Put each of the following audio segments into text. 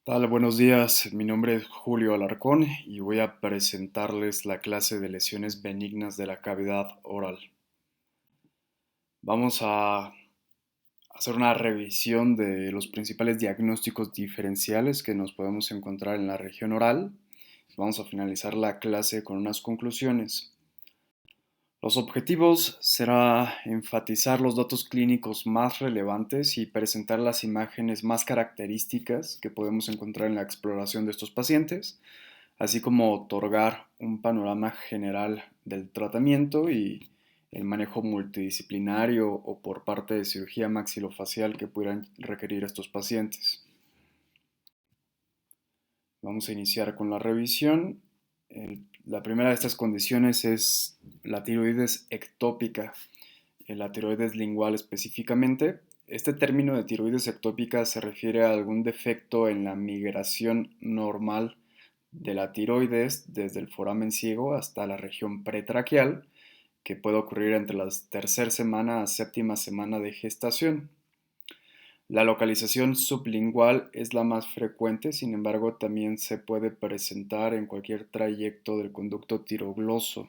Tal, buenos días. Mi nombre es Julio Alarcón y voy a presentarles la clase de lesiones benignas de la cavidad oral. Vamos a hacer una revisión de los principales diagnósticos diferenciales que nos podemos encontrar en la región oral. Vamos a finalizar la clase con unas conclusiones. Los objetivos será enfatizar los datos clínicos más relevantes y presentar las imágenes más características que podemos encontrar en la exploración de estos pacientes, así como otorgar un panorama general del tratamiento y el manejo multidisciplinario o por parte de cirugía maxilofacial que pudieran requerir estos pacientes. Vamos a iniciar con la revisión. La primera de estas condiciones es la tiroides ectópica, la tiroides lingual específicamente. Este término de tiroides ectópica se refiere a algún defecto en la migración normal de la tiroides desde el foramen ciego hasta la región pretraquial, que puede ocurrir entre la tercera semana a séptima semana de gestación. La localización sublingual es la más frecuente, sin embargo, también se puede presentar en cualquier trayecto del conducto tirogloso,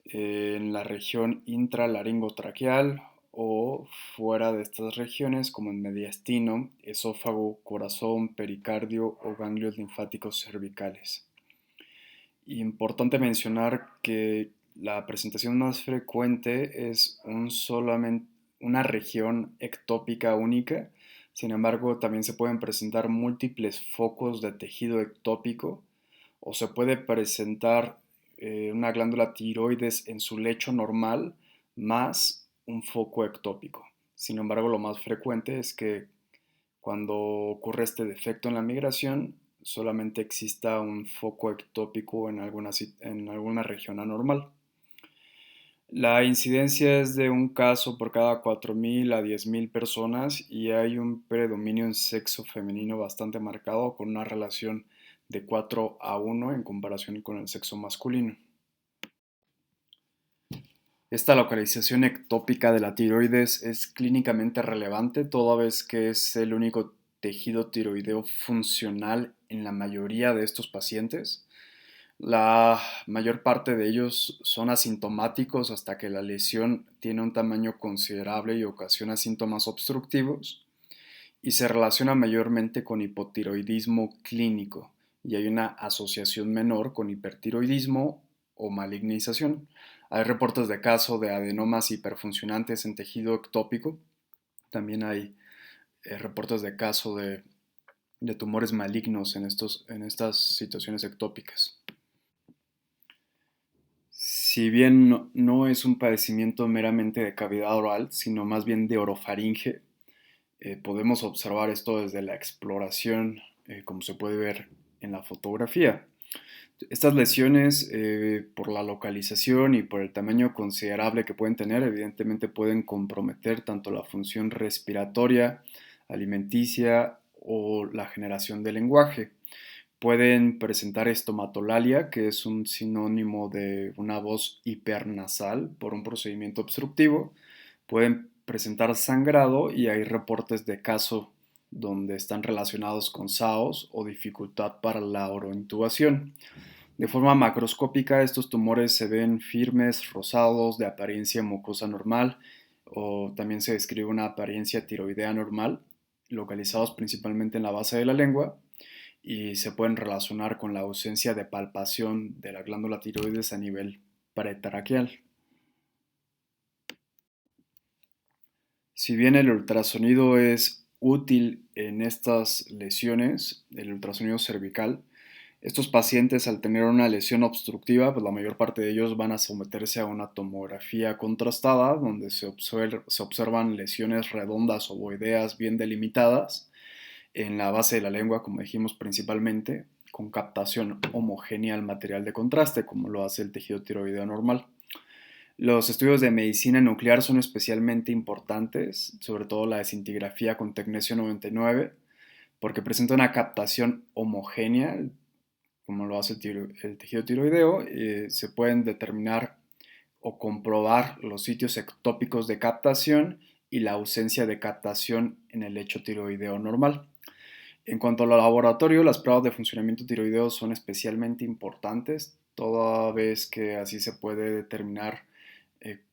en la región intralaringotraqueal o fuera de estas regiones como en mediastino, esófago, corazón, pericardio o ganglios linfáticos cervicales. Importante mencionar que la presentación más frecuente es solamente una región ectópica única. Sin embargo, también se pueden presentar múltiples focos de tejido ectópico o se puede presentar una glándula tiroides en su lecho normal más un foco ectópico. Sin embargo, lo más frecuente es que cuando ocurre este defecto en la migración, solamente exista un foco ectópico en alguna región anormal. La incidencia es de un caso por cada 4.000 a 10.000 personas y hay un predominio en sexo femenino bastante marcado con una relación de 4:1 en comparación con el sexo masculino. Esta localización ectópica de la tiroides es clínicamente relevante toda vez que es el único tejido tiroideo funcional en la mayoría de estos pacientes. La mayor parte de ellos son asintomáticos hasta que la lesión tiene un tamaño considerable y ocasiona síntomas obstructivos y se relaciona mayormente con hipotiroidismo clínico y hay una asociación menor con hipertiroidismo o malignización. Hay reportes de caso de adenomas hiperfuncionantes en tejido ectópico. También hay reportes de caso de tumores malignos en estas situaciones ectópicas. Si bien no es un padecimiento meramente de cavidad oral, sino más bien de orofaringe, podemos observar esto desde la exploración, como se puede ver en la fotografía. Estas lesiones, por la localización y por el tamaño considerable que pueden tener, evidentemente pueden comprometer tanto la función respiratoria, alimenticia o la generación de lenguaje. Pueden presentar estomatolalia, que es un sinónimo de una voz hipernasal por un procedimiento obstructivo. Pueden presentar sangrado y hay reportes de caso donde están relacionados con SAOS o dificultad para la orointubación. De forma macroscópica, estos tumores se ven firmes, rosados, de apariencia mucosa normal, o también se describe una apariencia tiroidea normal, localizados principalmente en la base de la lengua, y se pueden relacionar con la ausencia de palpación de la glándula tiroides a nivel pretraquial. Si bien el ultrasonido es útil en estas lesiones, el ultrasonido cervical, estos pacientes al tener una lesión obstructiva, pues la mayor parte de ellos van a someterse a una tomografía contrastada donde se observan lesiones redondas ovoideas bien delimitadas en la base de la lengua, como dijimos principalmente, con captación homogénea al material de contraste, como lo hace el tejido tiroideo normal. Los estudios de medicina nuclear son especialmente importantes, sobre todo la desintigrafía con tecnesio 99, porque presenta una captación homogénea, como lo hace el tejido tiroideo. Se pueden determinar o comprobar los sitios ectópicos de captación y la ausencia de captación en el lecho tiroideo normal. En cuanto al laboratorio, las pruebas de funcionamiento tiroideo son especialmente importantes, toda vez que así se puede determinar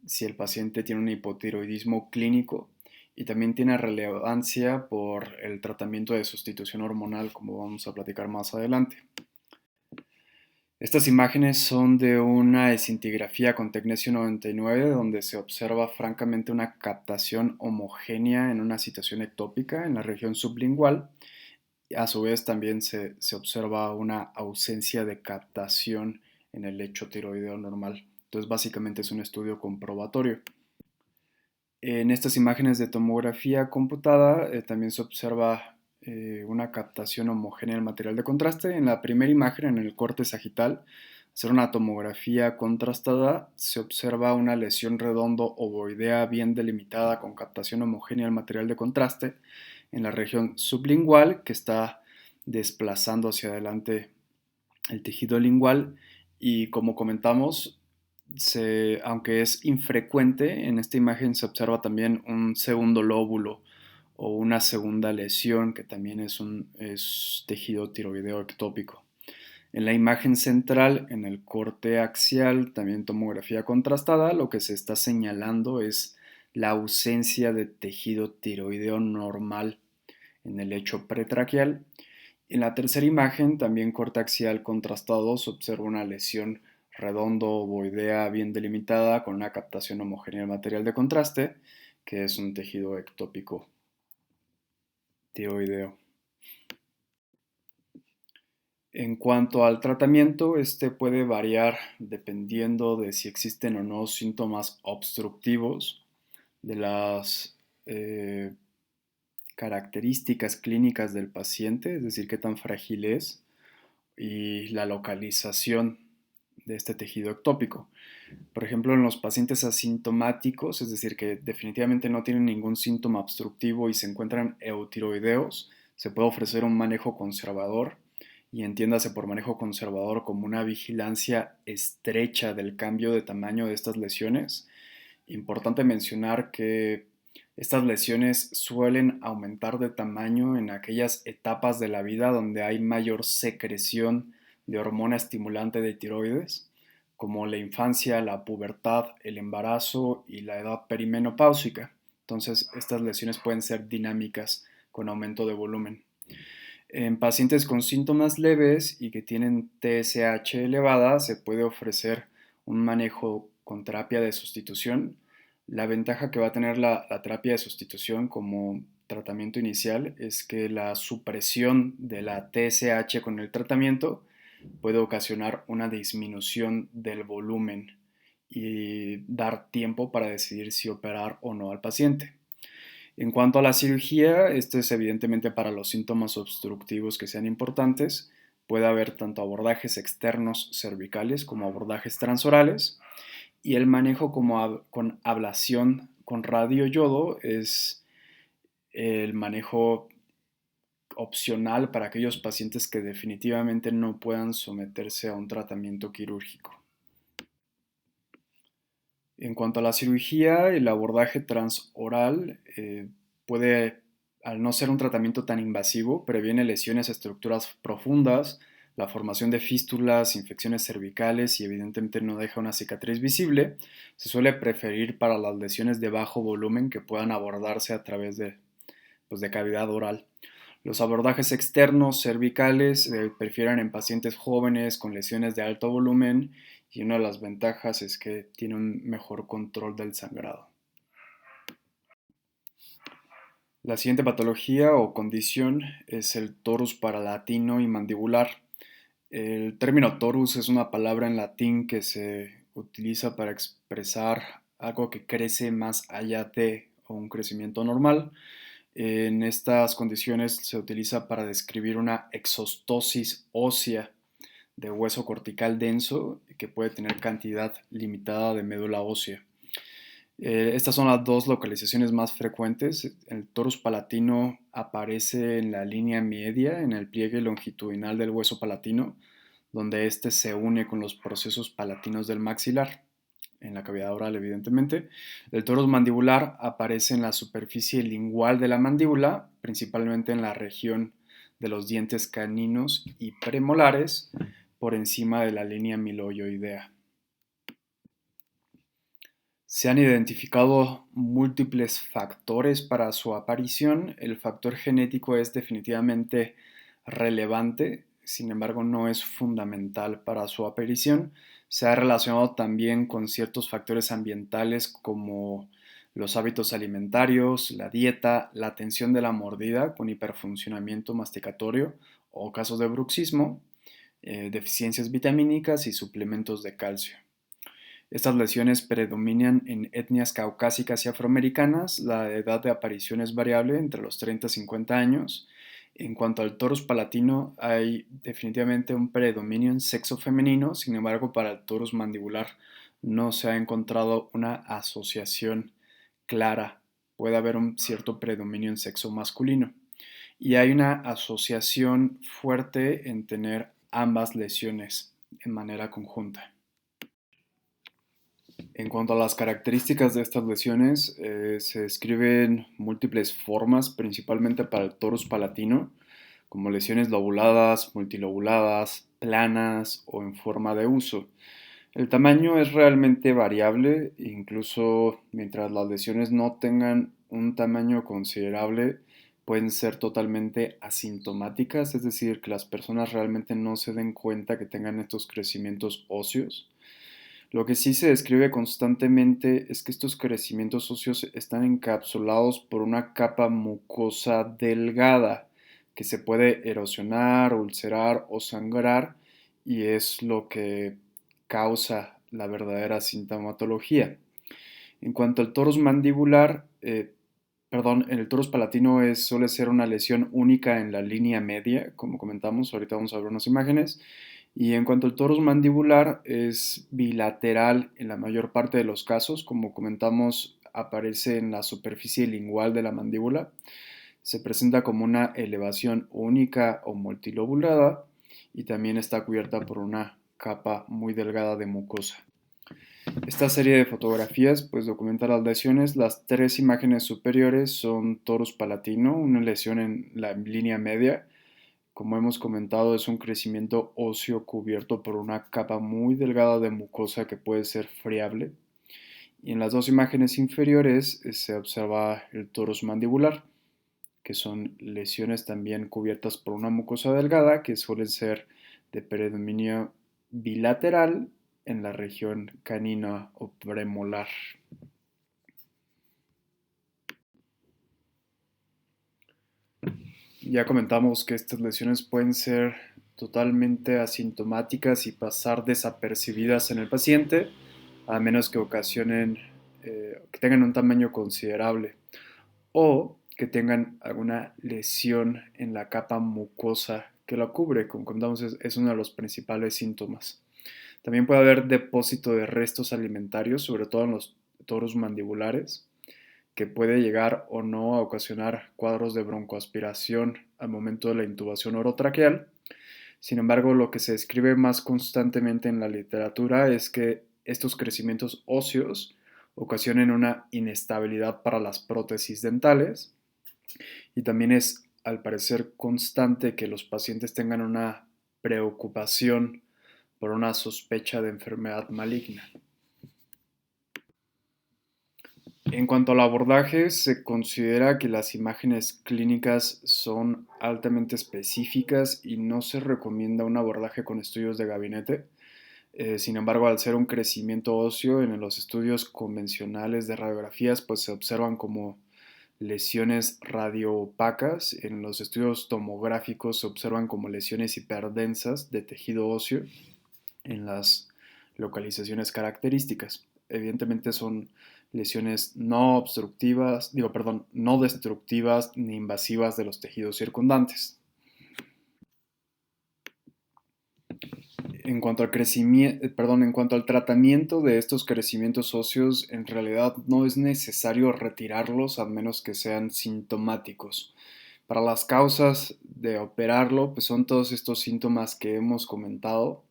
si el paciente tiene un hipotiroidismo clínico y también tiene relevancia por el tratamiento de sustitución hormonal, como vamos a platicar más adelante. Estas imágenes son de una escintigrafía con tecnesio 99, donde se observa francamente una captación homogénea en una situación ectópica en la región sublingual. A su vez también se observa una ausencia de captación en el lecho tiroideo normal. Entonces básicamente es un estudio comprobatorio. En estas imágenes de tomografía computada también se observa una captación homogénea del material de contraste. En la primera imagen, en el corte sagital, hacer una tomografía contrastada, se observa una lesión redondo ovoidea bien delimitada con captación homogénea del material de contraste en la región sublingual, que está desplazando hacia adelante el tejido lingual, y como comentamos, aunque es infrecuente, en esta imagen se observa también un segundo lóbulo o una segunda lesión que también es tejido tiroideo ectópico. En la imagen central, en el corte axial, también tomografía contrastada, lo que se está señalando es la ausencia de tejido tiroideo normal en el lecho pretraquial. En la tercera imagen, también corte axial contrastado, se observa una lesión redondo ovoidea bien delimitada con una captación homogénea del material de contraste, que es un tejido ectópico tiroideo. En cuanto al tratamiento, este puede variar dependiendo de si existen o no síntomas obstructivos, de las características clínicas del paciente, es decir, qué tan frágil es, y la localización de este tejido ectópico. Por ejemplo, en los pacientes asintomáticos, es decir, que definitivamente no tienen ningún síntoma obstructivo y se encuentran eutiroideos, se puede ofrecer un manejo conservador, y entiéndase por manejo conservador como una vigilancia estrecha del cambio de tamaño de estas lesiones. Importante mencionar que estas lesiones suelen aumentar de tamaño en aquellas etapas de la vida donde hay mayor secreción de hormona estimulante de tiroides, como la infancia, la pubertad, el embarazo y la edad perimenopáusica. Entonces, estas lesiones pueden ser dinámicas con aumento de volumen. En pacientes con síntomas leves y que tienen TSH elevada, se puede ofrecer un manejo con terapia de sustitución. La ventaja que va a tener la terapia de sustitución como tratamiento inicial es que la supresión de la TSH con el tratamiento puede ocasionar una disminución del volumen y dar tiempo para decidir si operar o no al paciente. En cuanto a la cirugía, esto es evidentemente para los síntomas obstructivos que sean importantes. Puede haber tanto abordajes externos cervicales como abordajes transorales. Y el manejo con ablación con radioyodo es el manejo opcional para aquellos pacientes que definitivamente no puedan someterse a un tratamiento quirúrgico. En cuanto a la cirugía, el abordaje transoral puede, al no ser un tratamiento tan invasivo, previene lesiones a estructuras profundas, la formación de fístulas, infecciones cervicales y evidentemente no deja una cicatriz visible. Se suele preferir para las lesiones de bajo volumen que puedan abordarse a través de cavidad oral. Los abordajes externos cervicales se prefieren en pacientes jóvenes con lesiones de alto volumen, y una de las ventajas es que tiene un mejor control del sangrado. La siguiente patología o condición es el torus paralatino y mandibular. El término torus es una palabra en latín que se utiliza para expresar algo que crece más allá de o un crecimiento normal. En estas condiciones se utiliza para describir una exostosis ósea de hueso cortical denso que puede tener cantidad limitada de médula ósea. Estas son las dos localizaciones más frecuentes. El torus palatino aparece en la línea media, en el pliegue longitudinal del hueso palatino, donde éste se une con los procesos palatinos del maxilar, en la cavidad oral evidentemente. El torus mandibular aparece en la superficie lingual de la mandíbula, principalmente en la región de los dientes caninos y premolares por encima de la línea miloioidea. Se han identificado múltiples factores para su aparición. El factor genético es definitivamente relevante, sin embargo no es fundamental para su aparición. Se ha relacionado también con ciertos factores ambientales como los hábitos alimentarios, la dieta, la tensión de la mordida con hiperfuncionamiento masticatorio o casos de bruxismo, deficiencias vitamínicas y suplementos de calcio. Estas lesiones predominan en etnias caucásicas y afroamericanas. La edad de aparición es variable entre los 30 y 50 años. En cuanto al torus palatino, hay definitivamente un predominio en sexo femenino. Sin embargo, para el torus mandibular no se ha encontrado una asociación clara. Puede haber un cierto predominio en sexo masculino. Y hay una asociación fuerte en tener ambas lesiones en manera conjunta. En cuanto a las características de estas lesiones, se describen múltiples formas, principalmente para el torus palatino, como lesiones lobuladas, multilobuladas, planas o en forma de huso. El tamaño es realmente variable, incluso mientras las lesiones no tengan un tamaño considerable, pueden ser totalmente asintomáticas, es decir, que las personas realmente no se den cuenta que tengan estos crecimientos óseos. Lo que sí se describe constantemente es que estos crecimientos óseos están encapsulados por una capa mucosa delgada que se puede erosionar, ulcerar o sangrar y es lo que causa la verdadera sintomatología. En cuanto al torus mandibular, en el torus palatino suele ser una lesión única en la línea media, como comentamos, ahorita vamos a ver unas imágenes. Y en cuanto al torus mandibular, es bilateral en la mayor parte de los casos, como comentamos, aparece en la superficie lingual de la mandíbula. Se presenta como una elevación única o multilobulada y también está cubierta por una capa muy delgada de mucosa. Esta serie de fotografías pues documenta las lesiones. Las tres imágenes superiores son torus palatino, una lesión en la línea media. Como hemos comentado, es un crecimiento óseo cubierto por una capa muy delgada de mucosa que puede ser friable. Y en las dos imágenes inferiores se observa el torus mandibular, que son lesiones también cubiertas por una mucosa delgada que suelen ser de predominio bilateral en la región canina o premolar. Ya comentamos que estas lesiones pueden ser totalmente asintomáticas y pasar desapercibidas en el paciente, a menos que que tengan un tamaño considerable o que tengan alguna lesión en la capa mucosa que la cubre, como comentamos, es uno de los principales síntomas. También puede haber depósito de restos alimentarios, sobre todo en los torus mandibulares, que puede llegar o no a ocasionar cuadros de broncoaspiración al momento de la intubación orotraqueal. Sin embargo, lo que se describe más constantemente en la literatura es que estos crecimientos óseos ocasionen una inestabilidad para las prótesis dentales y también es al parecer constante que los pacientes tengan una preocupación por una sospecha de enfermedad maligna. En cuanto al abordaje, se considera que las imágenes clínicas son altamente específicas y no se recomienda un abordaje con estudios de gabinete. Sin embargo, al ser un crecimiento óseo en los estudios convencionales de radiografías, pues se observan como lesiones radioopacas. En los estudios tomográficos se observan como lesiones hiperdensas de tejido óseo en las localizaciones características. Evidentemente son lesiones no obstructivas, no destructivas ni invasivas de los tejidos circundantes. En cuanto al tratamiento de estos crecimientos óseos, en realidad no es necesario retirarlos a menos que sean sintomáticos. Para las causas de operarlo, pues son todos estos síntomas que hemos comentado.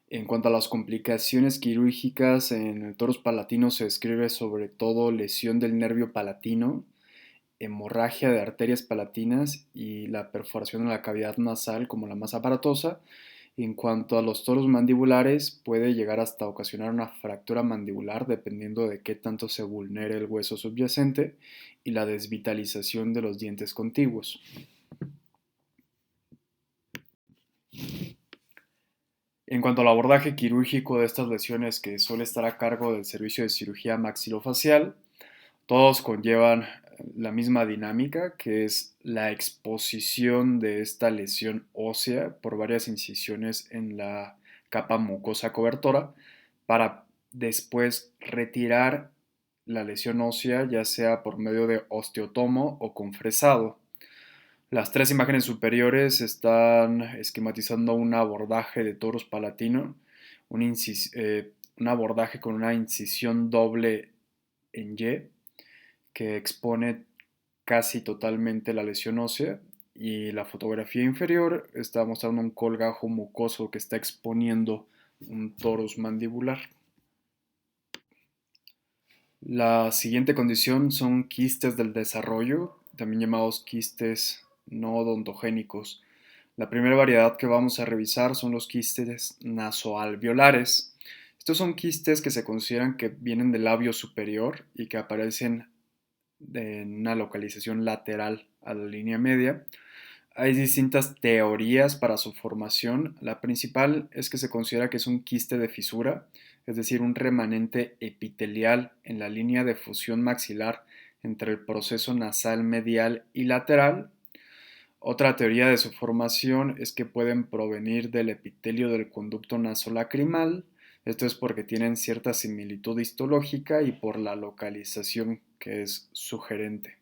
En cuanto a las complicaciones quirúrgicas, en el torus palatino se describe sobre todo lesión del nervio palatino hemorragia de arterias palatinas y la perforación en la cavidad nasal como la más aparatosa. En cuanto a los toros mandibulares, puede llegar hasta ocasionar una fractura mandibular dependiendo de qué tanto se vulnere el hueso subyacente y la desvitalización de los dientes contiguos. En cuanto al abordaje quirúrgico de estas lesiones, que suele estar a cargo del servicio de cirugía maxilofacial, todos conllevan la misma dinámica, que es la exposición de esta lesión ósea por varias incisiones en la capa mucosa cobertora para después retirar la lesión ósea, ya sea por medio de osteotomo o con fresado. Las tres imágenes superiores están esquematizando un abordaje de torus palatino, un abordaje con una incisión doble en Y, que expone casi totalmente la lesión ósea, y la fotografía inferior está mostrando un colgajo mucoso que está exponiendo un torus mandibular. La siguiente condición son quistes del desarrollo, también llamados quistes no odontogénicos. La primera variedad que vamos a revisar son los quistes nasoalveolares. Estos son quistes que se consideran que vienen del labio superior y que aparecen en una localización lateral a la línea media. Hay distintas teorías para su formación. La principal es que se considera que es un quiste de fisura, es decir, un remanente epitelial en la línea de fusión maxilar entre el proceso nasal medial y lateral. Otra teoría de su formación es que pueden provenir del epitelio del conducto nasolacrimal. Esto es porque tienen cierta similitud histológica y por la localización que es sugerente.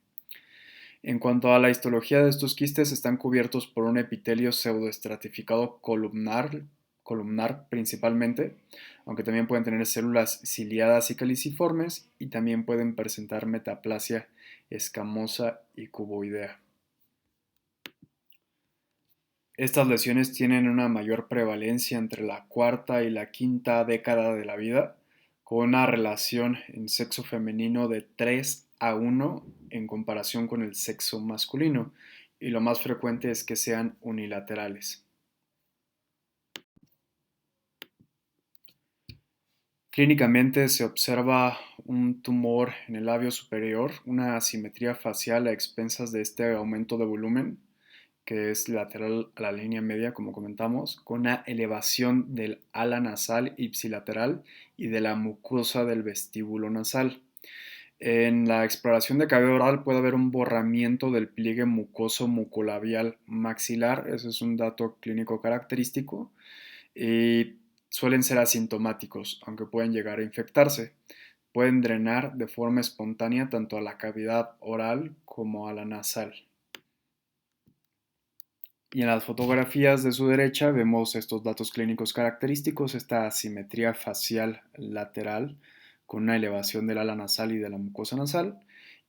En cuanto a la histología de estos quistes, están cubiertos por un epitelio pseudoestratificado columnar principalmente, aunque también pueden tener células ciliadas y caliciformes, y también pueden presentar metaplasia escamosa y cuboidea. Estas lesiones tienen una mayor prevalencia entre la cuarta y la quinta década de la vida, con una relación en sexo femenino de 3:1 en comparación con el sexo masculino, y lo más frecuente es que sean unilaterales. Clínicamente se observa un tumor en el labio superior, una asimetría facial a expensas de este aumento de volumen, que es lateral a la línea media, como comentamos, con una elevación del ala nasal ipsilateral y de la mucosa del vestíbulo nasal. En la exploración de cavidad oral puede haber un borramiento del pliegue mucoso mucolabial maxilar, ese es un dato clínico característico, y suelen ser asintomáticos, aunque pueden llegar a infectarse. Pueden drenar de forma espontánea tanto a la cavidad oral como a la nasal. Y en las fotografías de su derecha vemos estos datos clínicos característicos, esta asimetría facial lateral con una elevación del ala nasal y de la mucosa nasal.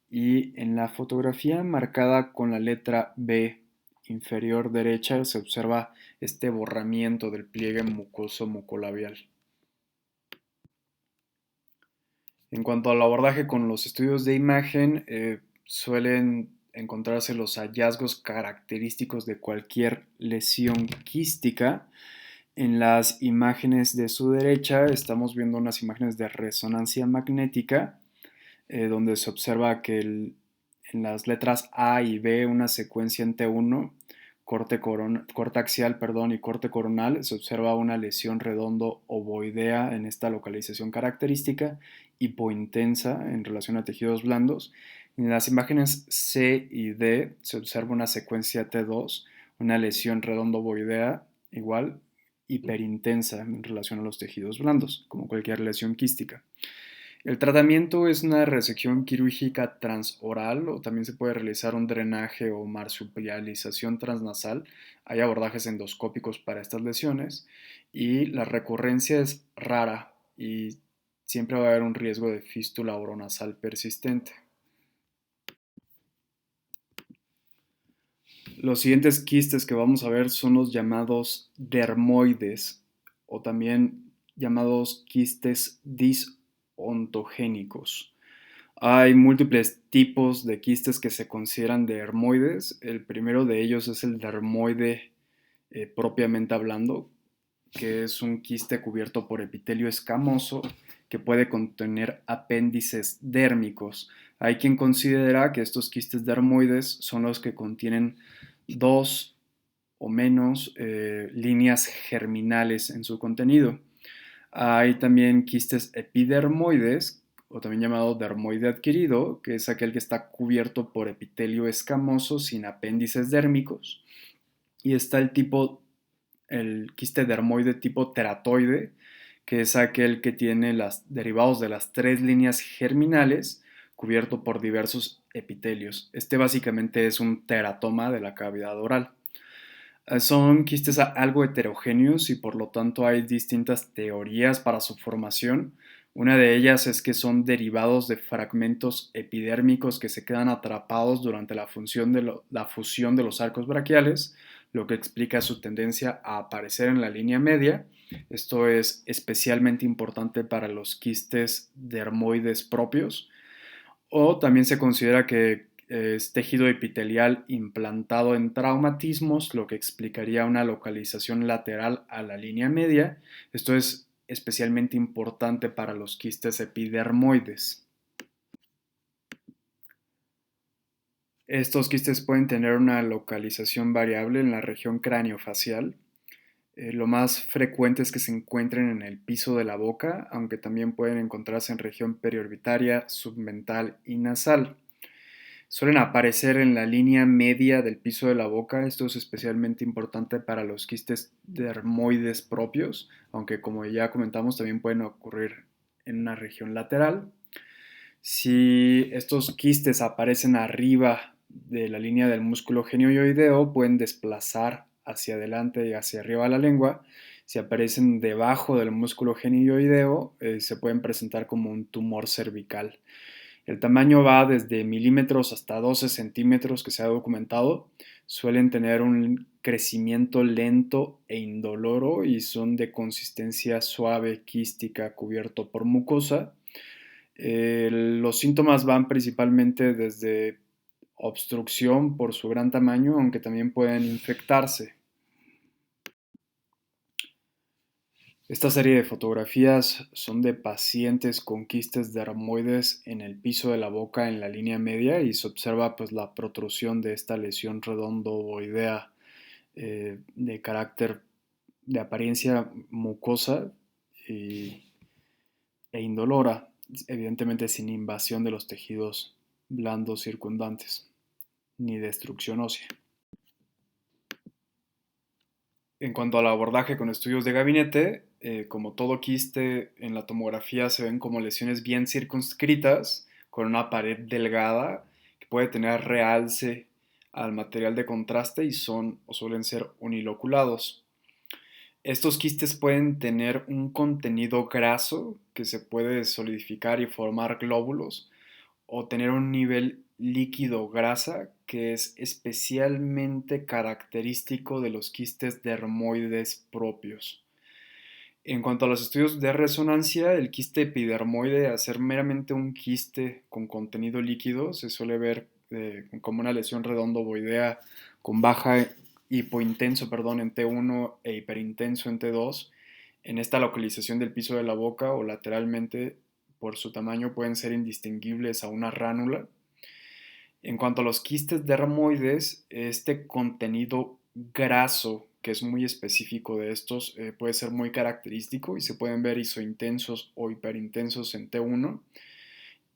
Y en la fotografía marcada con la letra B inferior derecha se observa este borramiento del pliegue mucoso mucolabial. En cuanto al abordaje con los estudios de imagen, suelen encontrarse los hallazgos característicos de cualquier lesión quística. En las imágenes de su derecha estamos viendo unas imágenes de resonancia magnética, donde se observa que en las letras A y B una secuencia en T1, corte axial, y corte coronal, se observa una lesión redondo ovoidea en esta localización característica, hipointensa en relación a tejidos blandos. En las imágenes C y D se observa una secuencia T2, una lesión redondo ovoidea igual, hiperintensa en relación a los tejidos blandos, como cualquier lesión quística. El tratamiento es una resección quirúrgica transoral, o también se puede realizar un drenaje o marsupialización transnasal. Hay abordajes endoscópicos para estas lesiones y la recurrencia es rara y siempre va a haber un riesgo de fístula oronasal persistente. Los siguientes quistes que vamos a ver son los llamados dermoides, o también llamados quistes disontogénicos. Hay múltiples tipos de quistes que se consideran dermoides. El primero de ellos es el dermoide propiamente hablando, que es un quiste cubierto por epitelio escamoso que puede contener apéndices dérmicos. Hay quien considera que estos quistes dermoides son los que contienen dos o menos líneas germinales en su contenido. Hay también quistes epidermoides, o también llamado dermoide adquirido, que es aquel que está cubierto por epitelio escamoso sin apéndices dérmicos. Y está el quiste dermoide tipo teratoide, que es aquel que tiene los derivados de las tres líneas germinales cubierto por diversos epitelios. Este básicamente es un teratoma de la cavidad oral. Son quistes algo heterogéneos y por lo tanto hay distintas teorías para su formación. Una de ellas es que son derivados de fragmentos epidérmicos que se quedan atrapados durante la fusión de los arcos braquiales, lo que explica su tendencia a aparecer en la línea media. Esto es especialmente importante para los quistes dermoides propios. O también se considera que es tejido epitelial implantado en traumatismos, lo que explicaría una localización lateral a la línea media. Esto es especialmente importante para los quistes epidermoides. Estos quistes pueden tener una localización variable en la región craneofacial. Lo más frecuente es que se encuentren en el piso de la boca, aunque también pueden encontrarse en región periorbitaria, submental y nasal. Suelen aparecer en la línea media del piso de la boca. Esto es especialmente importante para los quistes dermoides propios, aunque como ya comentamos también pueden ocurrir en una región lateral. Si estos quistes aparecen arriba de la línea del músculo genioideo, pueden desplazar hacia adelante y hacia arriba la lengua. Si aparecen debajo del músculo genioideo, se pueden presentar como un tumor cervical. El tamaño va desde milímetros hasta 12 centímetros que se ha documentado. Suelen tener un crecimiento lento e indoloro y son de consistencia suave, quística, cubierto por mucosa. Los síntomas van principalmente desde obstrucción por su gran tamaño, aunque también pueden infectarse. Esta serie de fotografías son de pacientes con quistes dermoides en el piso de la boca en la línea media y se observa pues la protrusión de esta lesión redondo-ovoidea de carácter de apariencia mucosa y, e indolora, evidentemente sin invasión de los tejidos blandos circundantes ni destrucción ósea. En cuanto al abordaje con estudios de gabinete, como todo quiste en la tomografía se ven como lesiones bien circunscritas, con una pared delgada que puede tener realce al material de contraste y son o suelen ser uniloculados. Estos quistes pueden tener un contenido graso que se puede solidificar y formar glóbulos o tener un nivel líquido grasa que es especialmente característico de los quistes dermoides propios. En cuanto a los estudios de resonancia, el quiste epidermoide, al ser meramente un quiste con contenido líquido, se suele ver como una lesión redondo ovoidea con baja hipointenso, en T1 e hiperintenso en T2. En esta localización del piso de la boca o lateralmente, por su tamaño, pueden ser indistinguibles a una ránula. En cuanto a los quistes dermoides, este contenido graso, que es muy específico de estos, puede ser muy característico y se pueden ver isointensos o hiperintensos en T1,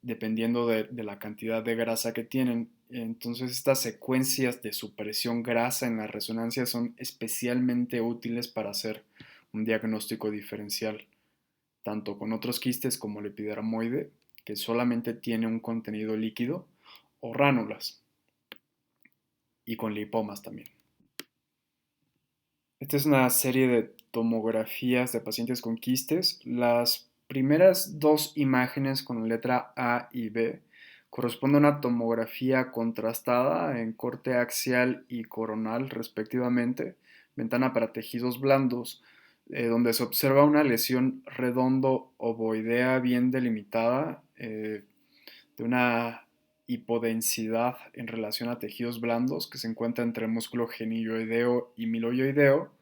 dependiendo de la cantidad de grasa que tienen. Entonces, estas secuencias de supresión grasa en la resonancia son especialmente útiles para hacer un diagnóstico diferencial, tanto con otros quistes como el epidermoide, que solamente tiene un contenido líquido, o ránulas, y con lipomas también. Esta es una serie de tomografías de pacientes con quistes. Las primeras dos imágenes con la letra A y B corresponden a una tomografía contrastada en corte axial y coronal respectivamente, ventana para tejidos blandos, donde se observa una lesión redondo ovoidea bien delimitada, de una hipodensidad en relación a tejidos blandos que se encuentra entre el músculo genioideo y miloioideo.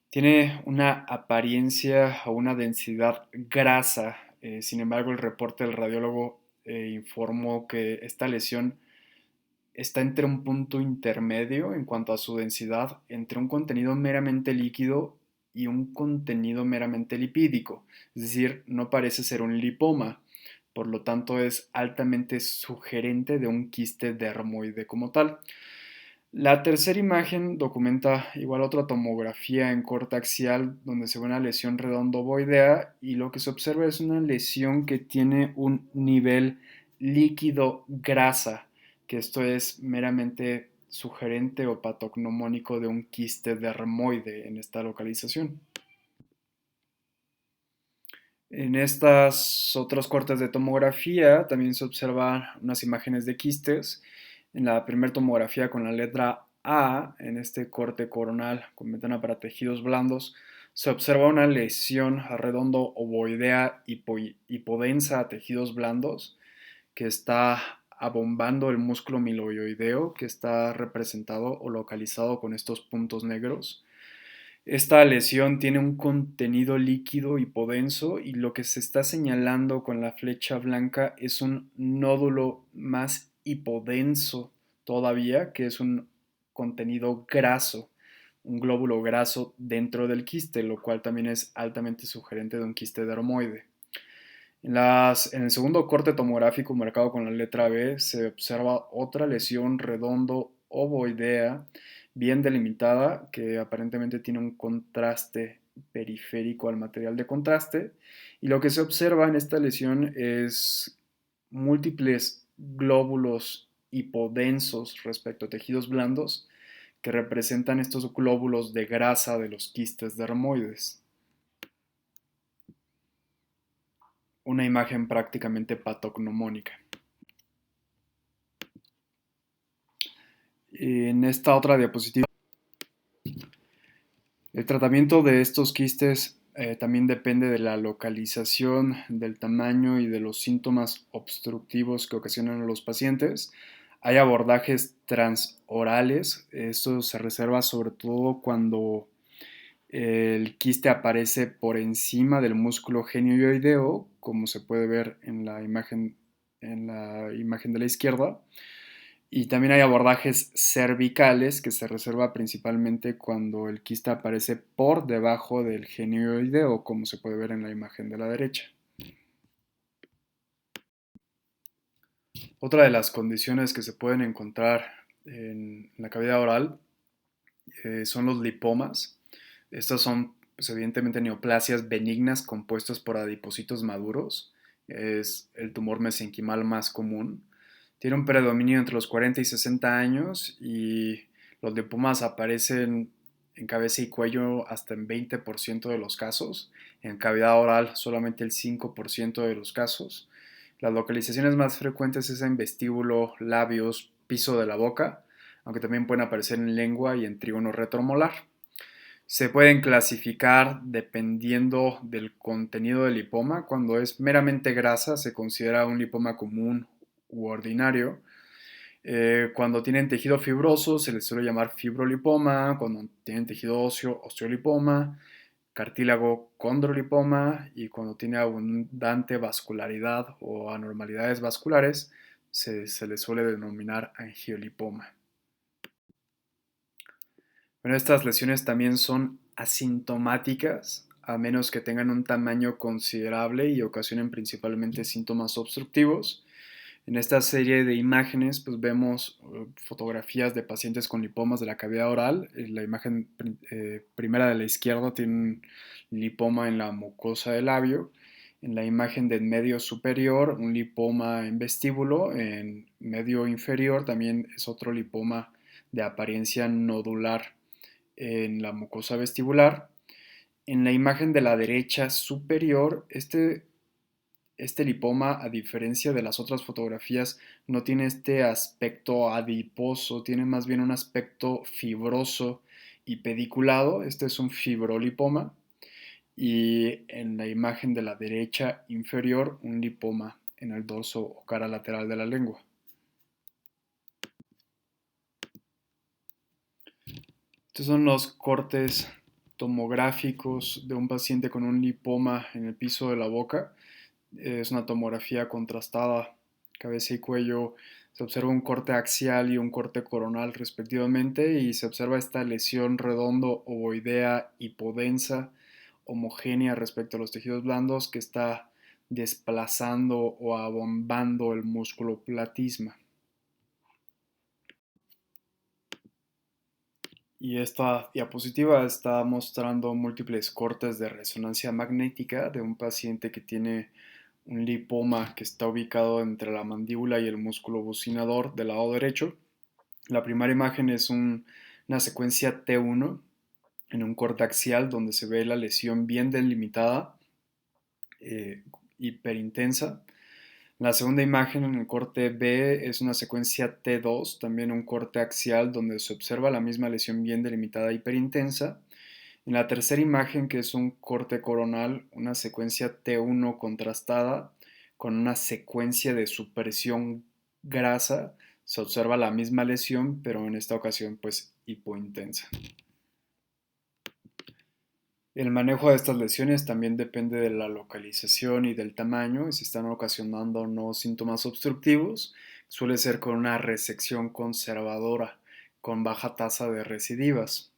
Tiene una apariencia o una densidad grasa. Sin embargo, el reporte del radiólogo informó que esta lesión está entre un punto intermedio en cuanto a su densidad entre un contenido meramente líquido y un contenido meramente lipídico, es decir, no parece ser un lipoma, por lo tanto es altamente sugerente de un quiste dermoide como tal. La tercera imagen documenta igual otra tomografía en corte axial donde se ve una lesión redondo-ovoidea y lo que se observa es una lesión que tiene un nivel líquido grasa, que esto es meramente sugerente o patognomónico de un quiste dermoide en esta localización. En estas otros cortes de tomografía también se observan unas imágenes de quistes. En la primera tomografía con la letra A, en este corte coronal con ventana para tejidos blandos, se observa una lesión redondo ovoidea hipodensa a tejidos blandos que está abombando el músculo miloioideo que está representado o localizado con estos puntos negros. Esta lesión tiene un contenido líquido hipodenso y lo que se está señalando con la flecha blanca es un nódulo más hipodenso todavía, que es un contenido graso, un glóbulo graso dentro del quiste, lo cual también es altamente sugerente de un quiste dermoide. En el segundo corte tomográfico marcado con la letra B se observa otra lesión redondo ovoidea bien delimitada que aparentemente tiene un contraste periférico al material de contraste y lo que se observa en esta lesión es múltiples glóbulos hipodensos respecto a tejidos blandos que representan estos glóbulos de grasa de los quistes dermoides. Una imagen prácticamente patognomónica. En esta otra diapositiva, el tratamiento de estos quistes también depende de la localización, del tamaño y de los síntomas obstructivos que ocasionan a los pacientes. Hay abordajes transorales, esto se reserva sobre todo cuando el quiste aparece por encima del músculo genioideo, como se puede ver en la imagen de la izquierda. Y también hay abordajes cervicales que se reserva principalmente cuando el quiste aparece por debajo del genioideo, como se puede ver en la imagen de la derecha. Otra de las condiciones que se pueden encontrar en la cavidad oral son los lipomas. Estos son, pues, evidentemente, neoplasias benignas compuestas por adipocitos maduros. Es el tumor mesenquimal más común. Tiene un predominio entre los 40 y 60 años y los lipomas aparecen en cabeza y cuello hasta en 20% de los casos. En cavidad oral solamente el 5% de los casos. Las localizaciones más frecuentes es en vestíbulo, labios, piso de la boca, aunque también pueden aparecer en lengua y en trígono retromolar. Se pueden clasificar dependiendo del contenido del lipoma. Cuando es meramente grasa se considera un lipoma común u ordinario. Cuando tienen tejido fibroso se les suele llamar fibrolipoma. Cuando tienen tejido óseo, osteolipoma. Cartílago, condrolipoma. Y cuando tiene abundante vascularidad o anormalidades vasculares se les suele denominar angiolipoma. Bueno, estas lesiones también son asintomáticas, a menos que tengan un tamaño considerable y ocasionen principalmente síntomas obstructivos. En esta serie de imágenes, pues vemos fotografías de pacientes con lipomas de la cavidad oral. La imagen primera de la izquierda tiene un lipoma en la mucosa del labio. En la imagen del medio superior, un lipoma en vestíbulo. En medio inferior también es otro lipoma de apariencia nodular en la mucosa vestibular. En la imagen de la derecha superior, este lipoma, a diferencia de las otras fotografías, no tiene este aspecto adiposo, tiene más bien un aspecto fibroso y pediculado. Este es un fibrolipoma. Y en la imagen de la derecha inferior, un lipoma en el dorso o cara lateral de la lengua. Estos son los cortes tomográficos de un paciente con un lipoma en el piso de la boca. Es una tomografía contrastada, cabeza y cuello. Se observa un corte axial y un corte coronal respectivamente y se observa esta lesión redondo ovoidea hipodensa homogénea respecto a los tejidos blandos que está desplazando o abombando el músculo platisma. Y esta diapositiva está mostrando múltiples cortes de resonancia magnética de un paciente que tiene un lipoma que está ubicado entre la mandíbula y el músculo bucinador del lado derecho. La primera imagen es una secuencia T1 en un corte axial donde se ve la lesión bien delimitada, hiperintensa. La segunda imagen en el corte B es una secuencia T2, también un corte axial donde se observa la misma lesión bien delimitada hiperintensa. En la tercera imagen, que es un corte coronal, una secuencia T1 contrastada con una secuencia de supresión grasa, se observa la misma lesión, pero en esta ocasión pues hipointensa. El manejo de estas lesiones también depende de la localización y del tamaño, y si están ocasionando o no síntomas obstructivos. Suele ser con una resección conservadora, con baja tasa de recidivas.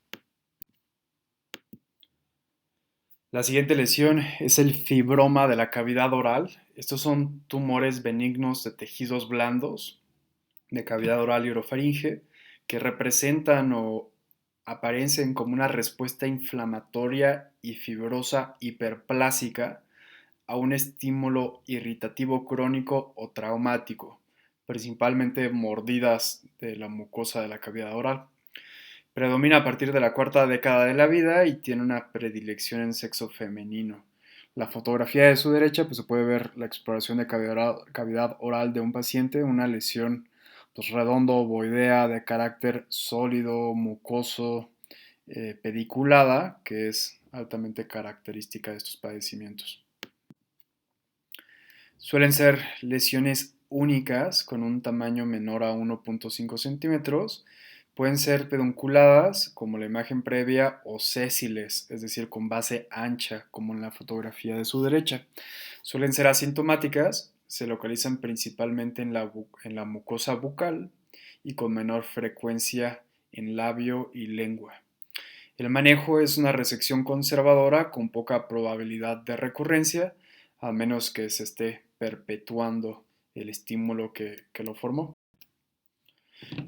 La siguiente lesión es el fibroma de la cavidad oral. Estos son tumores benignos de tejidos blandos, de cavidad oral y orofaringe, que representan o aparecen como una respuesta inflamatoria y fibrosa hiperplásica a un estímulo irritativo crónico o traumático, principalmente mordidas de la mucosa de la cavidad oral. Predomina a partir de la cuarta década de la vida y tiene una predilección en sexo femenino. La fotografía de su derecha pues, se puede ver la exploración de cavidad oral de un paciente, una lesión pues, redondo ovoidea de carácter sólido, mucoso, pediculada, que es altamente característica de estos padecimientos. Suelen ser lesiones únicas con un tamaño menor a 1.5 centímetros. Pueden ser pedunculadas, como la imagen previa, o sésiles, es decir, con base ancha, como en la fotografía de su derecha. Suelen ser asintomáticas, se localizan principalmente en la mucosa bucal y con menor frecuencia en labio y lengua. El manejo es una resección conservadora con poca probabilidad de recurrencia, a menos que se esté perpetuando el estímulo que lo formó.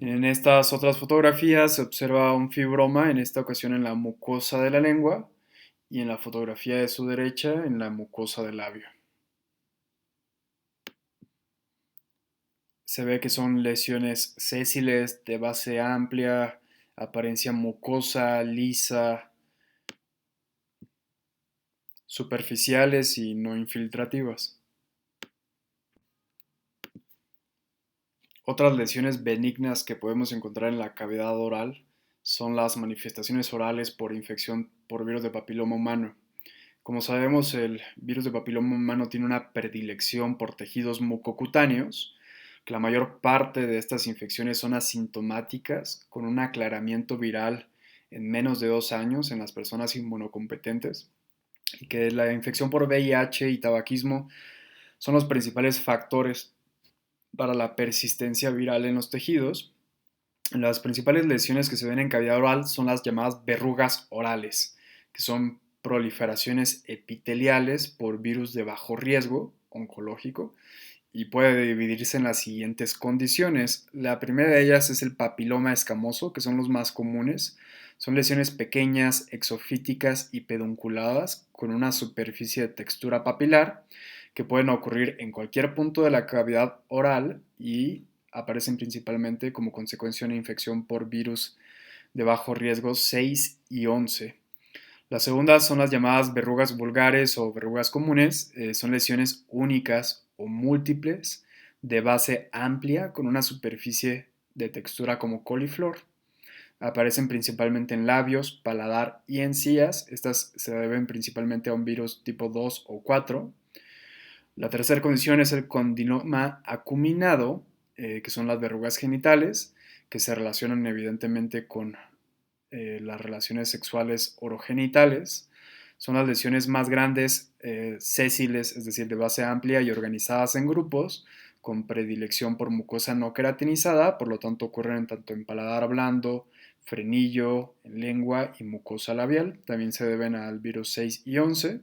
En estas otras fotografías se observa un fibroma, en esta ocasión en la mucosa de la lengua, y en la fotografía de su derecha en la mucosa del labio. Se ve que son lesiones sésiles de base amplia, apariencia mucosa, lisa, superficiales y no infiltrativas. Otras lesiones benignas que podemos encontrar en la cavidad oral son las manifestaciones orales por infección por virus de papiloma humano. Como sabemos, el virus de papiloma humano tiene una predilección por tejidos mucocutáneos, que la mayor parte de estas infecciones son asintomáticas, con un aclaramiento viral en menos de 2 años en las personas inmunocompetentes, y que la infección por VIH y tabaquismo son los principales factores para la persistencia viral en los tejidos. Las principales lesiones que se ven en cavidad oral son las llamadas verrugas orales, que son proliferaciones epiteliales por virus de bajo riesgo oncológico y puede dividirse en las siguientes condiciones. La primera de ellas es el papiloma escamoso, que son los más comunes. Son lesiones pequeñas, exofíticas y pedunculadas con una superficie de textura papilar que pueden ocurrir en cualquier punto de la cavidad oral y aparecen principalmente como consecuencia de una infección por virus de bajo riesgo 6 y 11. La segunda son las llamadas verrugas vulgares o verrugas comunes. Son lesiones únicas o múltiples de base amplia con una superficie de textura como coliflor. Aparecen principalmente en labios, paladar y encías. Estas se deben principalmente a un virus tipo 2 o 4. La tercera condición es el condiloma acuminado, que son las verrugas genitales, que se relacionan evidentemente con las relaciones sexuales orogenitales. Son las lesiones más grandes, sésiles, es decir, de base amplia y organizadas en grupos, con predilección por mucosa no queratinizada, por lo tanto ocurren tanto en paladar blando, frenillo, en lengua y mucosa labial. También se deben al virus 6 y 11.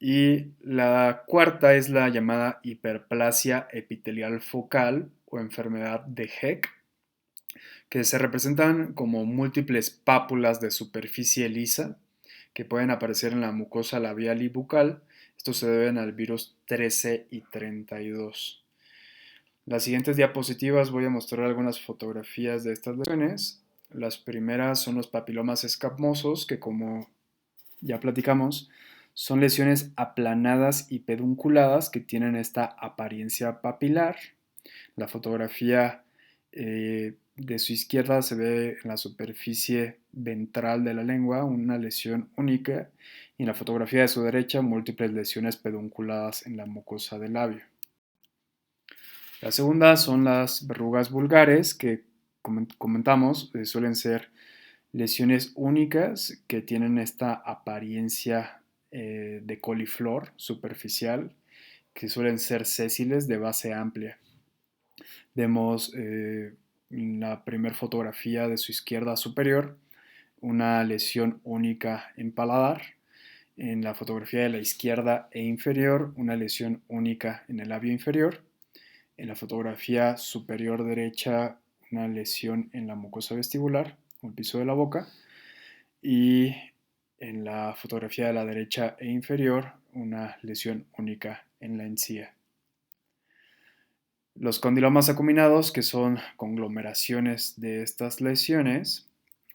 Y la cuarta es la llamada hiperplasia epitelial focal o enfermedad de Heck, que se representan como múltiples pápulas de superficie lisa que pueden aparecer en la mucosa labial y bucal. Estos se deben al virus 13 y 32. Las siguientes diapositivas voy a mostrar algunas fotografías de estas lesiones. Las primeras son los papilomas escamosos, que como ya platicamos, son lesiones aplanadas y pedunculadas que tienen esta apariencia papilar. La fotografía de su izquierda se ve en la superficie ventral de la lengua una lesión única y en la fotografía de su derecha múltiples lesiones pedunculadas en la mucosa del labio. La segunda son las verrugas vulgares que comentamos, suelen ser lesiones únicas que tienen esta apariencia de coliflor superficial, que suelen ser sésiles de base amplia. Vemos en la primera fotografía de su izquierda superior una lesión única en paladar. En la fotografía de la izquierda e inferior, una lesión única en el labio inferior. En la fotografía superior derecha, una lesión en la mucosa vestibular, o el piso de la boca. Y en la fotografía de la derecha e inferior, una lesión única en la encía. Los condilomas acuminados, que son conglomeraciones de estas lesiones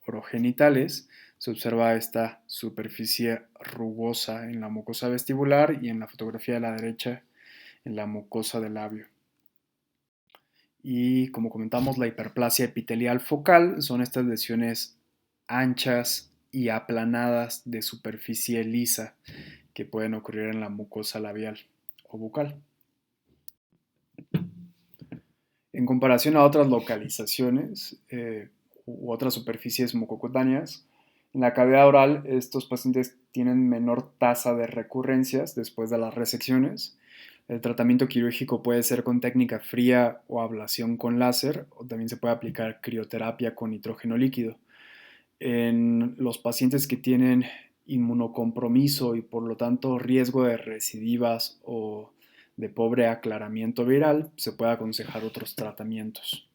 orogenitales, se observa esta superficie rugosa en la mucosa vestibular y en la fotografía de la derecha en la mucosa del labio. Y como comentamos, la hiperplasia epitelial focal son estas lesiones anchas y aplanadas de superficie lisa que pueden ocurrir en la mucosa labial o bucal. En comparación a otras localizaciones u otras superficies mucocutáneas, en la cavidad oral estos pacientes tienen menor tasa de recurrencias después de las resecciones. El tratamiento quirúrgico puede ser con técnica fría o ablación con láser, o también se puede aplicar crioterapia con nitrógeno líquido. En los pacientes que tienen inmunocompromiso y por lo tanto riesgo de recidivas o de pobre aclaramiento viral, se puede aconsejar otros tratamientos.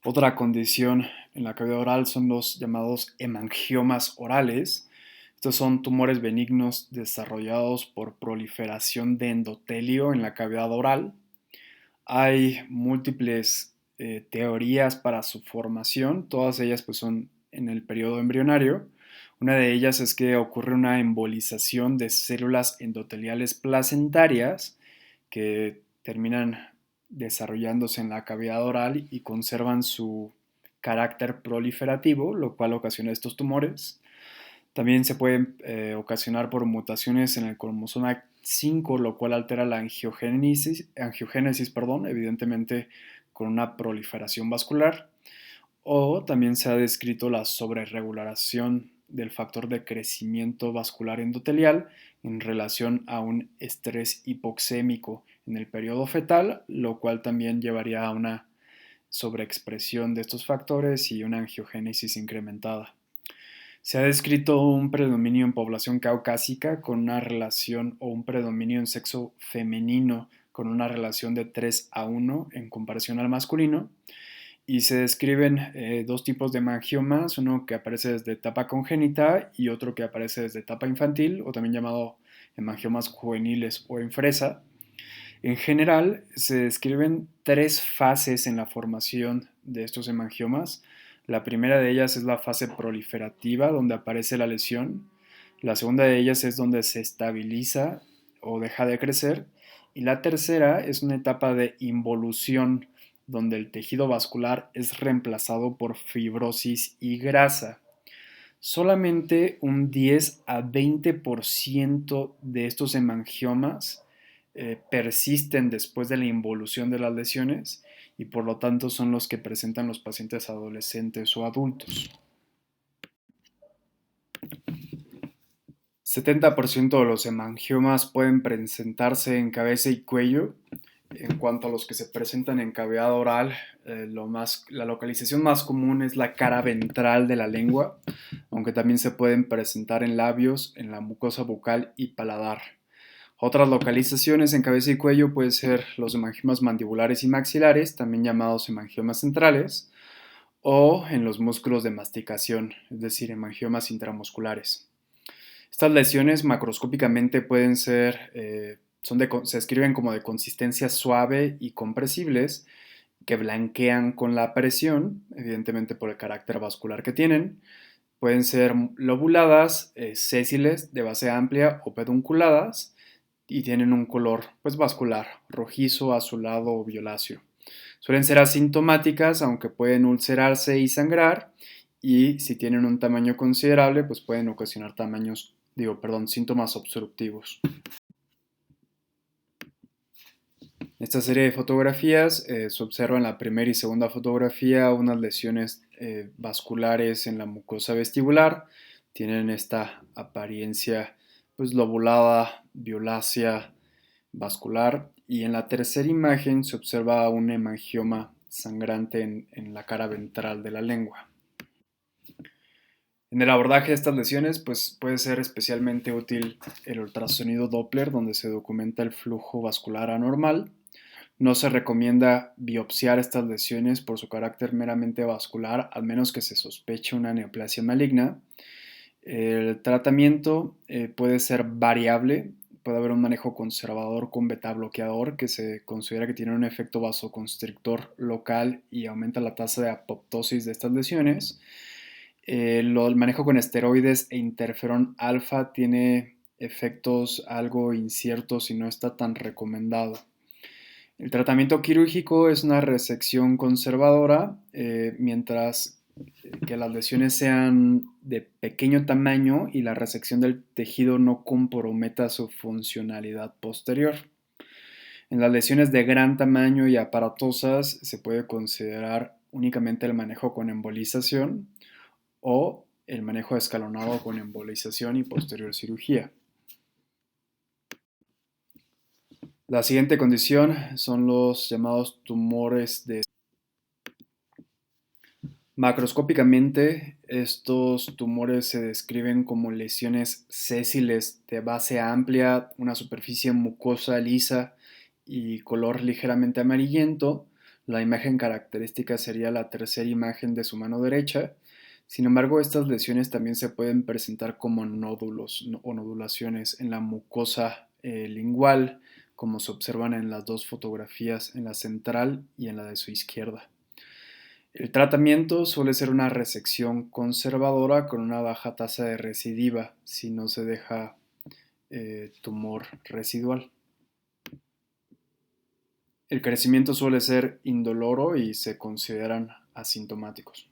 Otra condición en la cavidad oral son los llamados hemangiomas orales. Estos son tumores benignos desarrollados por proliferación de endotelio en la cavidad oral. Hay múltiples teorías para su formación, todas ellas pues son en el periodo embrionario. Una de ellas es que ocurre una embolización de células endoteliales placentarias que terminan desarrollándose en la cavidad oral y conservan su carácter proliferativo, lo cual ocasiona estos tumores. También se pueden ocasionar por mutaciones en el cromosoma 5, lo cual altera la angiogénesis, evidentemente con una proliferación vascular. O también se ha descrito la sobreregulación del factor de crecimiento vascular endotelial en relación a un estrés hipoxémico en el periodo fetal, lo cual también llevaría a una sobreexpresión de estos factores y una angiogénesis incrementada. Se ha descrito un predominio en población caucásica con una relación o un predominio en sexo femenino con una relación de 3:1 en comparación al masculino. Y se describen dos tipos de hemangiomas, uno que aparece desde etapa congénita y otro que aparece desde etapa infantil, o también llamado hemangiomas juveniles o en fresa. En general, se describen tres fases en la formación de estos hemangiomas. La primera de ellas es la fase proliferativa, donde aparece la lesión. La segunda de ellas es donde se estabiliza o deja de crecer. Y la tercera es una etapa de involución, donde el tejido vascular es reemplazado por fibrosis y grasa. Solamente un 10 a 20% de estos hemangiomas persisten después de la involución de las lesiones y por lo tanto son los que presentan los pacientes adolescentes o adultos. 70% de los hemangiomas pueden presentarse en cabeza y cuello. En cuanto a los que se presentan en cavidad oral, la localización más común es la cara ventral de la lengua, aunque también se pueden presentar en labios, en la mucosa bucal y paladar. Otras localizaciones en cabeza y cuello pueden ser los hemangiomas mandibulares y maxilares, también llamados hemangiomas centrales, o en los músculos de masticación, es decir, hemangiomas intramusculares. Estas lesiones macroscópicamente pueden ser, se escriben como de consistencia suave y compresibles, que blanquean con la presión, evidentemente por el carácter vascular que tienen. Pueden ser lobuladas, sésiles, de base amplia o pedunculadas, y tienen un color pues, vascular, rojizo, azulado o violáceo. Suelen ser asintomáticas, aunque pueden ulcerarse y sangrar, y si tienen un tamaño considerable, pues pueden ocasionar síntomas obstructivos. Esta serie de fotografías se observa en la primera y segunda fotografía unas lesiones vasculares en la mucosa vestibular. Tienen esta apariencia pues, lobulada, violácea, vascular. Y en la tercera imagen se observa un hemangioma sangrante en la cara ventral de la lengua. En el abordaje de estas lesiones, pues puede ser especialmente útil el ultrasonido Doppler, donde se documenta el flujo vascular anormal. No se recomienda biopsiar estas lesiones por su carácter meramente vascular, al menos que se sospeche una neoplasia maligna. El tratamiento puede ser variable. Puede haber un manejo conservador con beta bloqueador que se considera que tiene un efecto vasoconstrictor local y aumenta la tasa de apoptosis de estas lesiones. El manejo con esteroides e interferón alfa tiene efectos algo inciertos y no está tan recomendado. El tratamiento quirúrgico es una resección conservadora, mientras que las lesiones sean de pequeño tamaño y la resección del tejido no comprometa su funcionalidad posterior. En las lesiones de gran tamaño y aparatosas se puede considerar únicamente el manejo con embolización o el manejo escalonado con embolización y posterior cirugía. La siguiente condición son los llamados tumores de... Macroscópicamente, estos tumores se describen como lesiones sésiles de base amplia, una superficie mucosa lisa y color ligeramente amarillento. La imagen característica sería la tercera imagen de su mano derecha. Sin embargo, estas lesiones también se pueden presentar como nódulos o nodulaciones en la mucosa lingual, como se observan en las dos fotografías, en la central y en la de su izquierda. El tratamiento suele ser una resección conservadora con una baja tasa de recidiva si no se deja tumor residual. El crecimiento suele ser indoloro y se consideran asintomáticos.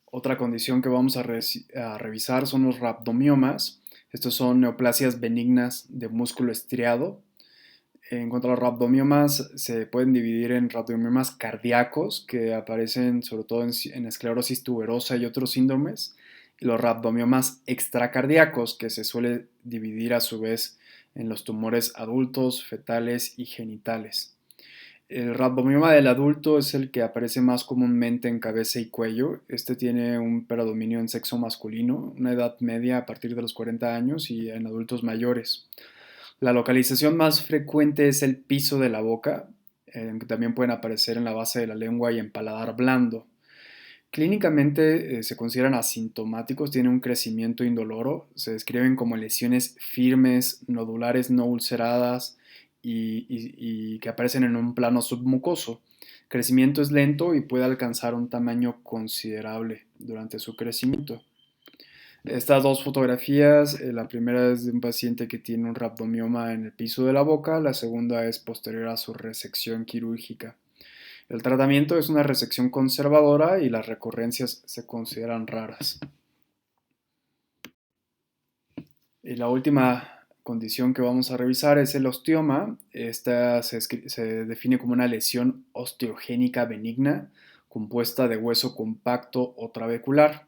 Otra condición que vamos a revisar son los rhabdomiomas. Estos son neoplasias benignas de músculo estriado. En cuanto a los rhabdomiomas, se pueden dividir en rhabdomiomas cardíacos, que aparecen sobre todo en esclerosis tuberosa y otros síndromes, y los rhabdomiomas extracardíacos, que se suele dividir a su vez en los tumores adultos, fetales y genitales. El rhabdomioma del adulto es el que aparece más comúnmente en cabeza y cuello. Este tiene un predominio en sexo masculino, una edad media a partir de los 40 años y en adultos mayores. La localización más frecuente es el piso de la boca, que también pueden aparecer en la base de la lengua y en paladar blando. Clínicamente se consideran asintomáticos, tienen un crecimiento indoloro, se describen como lesiones firmes, nodulares no ulceradas y que aparecen en un plano submucoso. El crecimiento es lento y puede alcanzar un tamaño considerable durante su crecimiento. Estas dos fotografías, la primera es de un paciente que tiene un rhabdomioma en el piso de la boca, la segunda es posterior a su resección quirúrgica. El tratamiento es una resección conservadora y las recurrencias se consideran raras. Y la última condición que vamos a revisar es el osteoma. Esta se define como una lesión osteogénica benigna compuesta de hueso compacto o trabecular.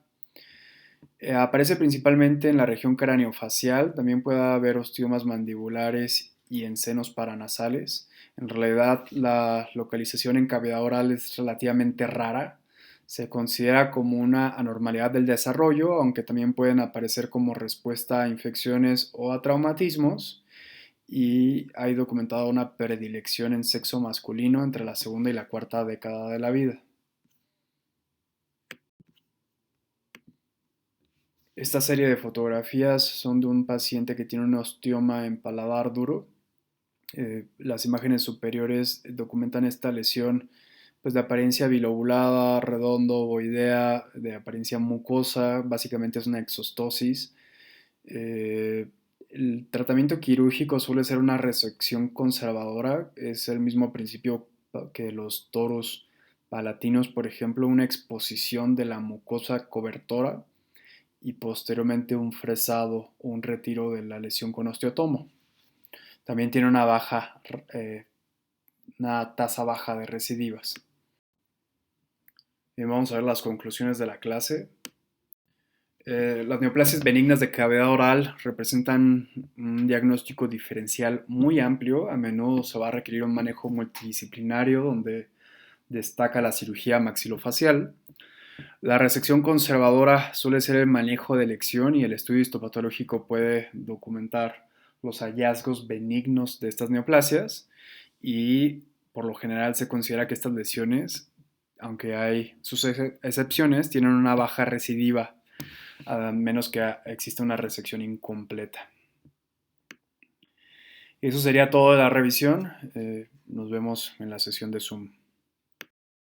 Aparece principalmente en la región craneofacial, también puede haber osteomas mandibulares y en senos paranasales. En realidad, la localización en cavidad oral es relativamente rara. Se considera como una anormalidad del desarrollo, aunque también pueden aparecer como respuesta a infecciones o a traumatismos. Y hay documentada una predilección en sexo masculino entre la segunda y la cuarta década de la vida. Esta serie de fotografías son de un paciente que tiene un osteoma en paladar duro. Las imágenes superiores documentan esta lesión pues, de apariencia bilobulada, redondo, ovoidea, de apariencia mucosa, básicamente es una exostosis. Eh, el tratamiento quirúrgico suele ser una resección conservadora, es el mismo principio que los torus palatinos, por ejemplo, una exposición de la mucosa cobertora y posteriormente un fresado o un retiro de la lesión con osteotomo. También tiene eh, una tasa baja de recidivas. Bien, vamos a ver las conclusiones de la clase. Las neoplasias benignas de cavidad oral representan un diagnóstico diferencial muy amplio. A menudo se va a requerir un manejo multidisciplinario donde destaca la cirugía maxilofacial. La resección conservadora suele ser el manejo de elección y el estudio histopatológico puede documentar los hallazgos benignos de estas neoplasias y por lo general se considera que estas lesiones, aunque hay sus excepciones, tienen una baja recidiva a menos que exista una resección incompleta. Eso sería todo de la revisión. Nos vemos en la sesión de Zoom.